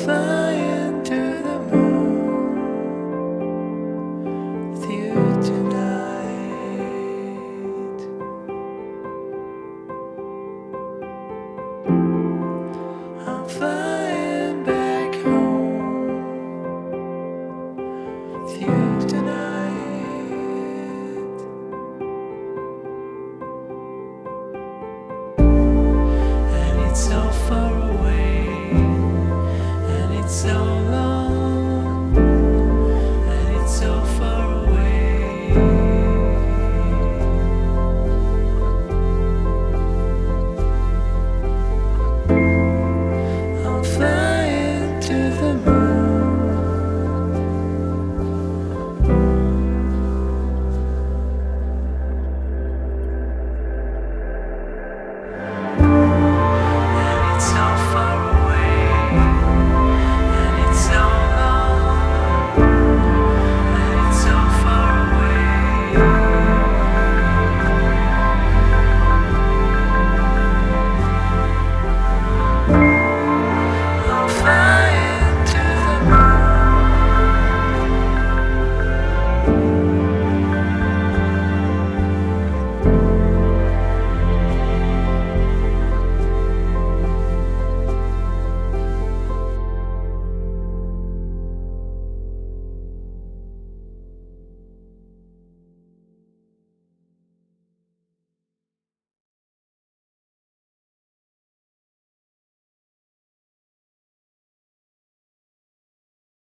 flying to the moon with you tonight. I'm flying back home with you tonight. And it's so far away, and it's so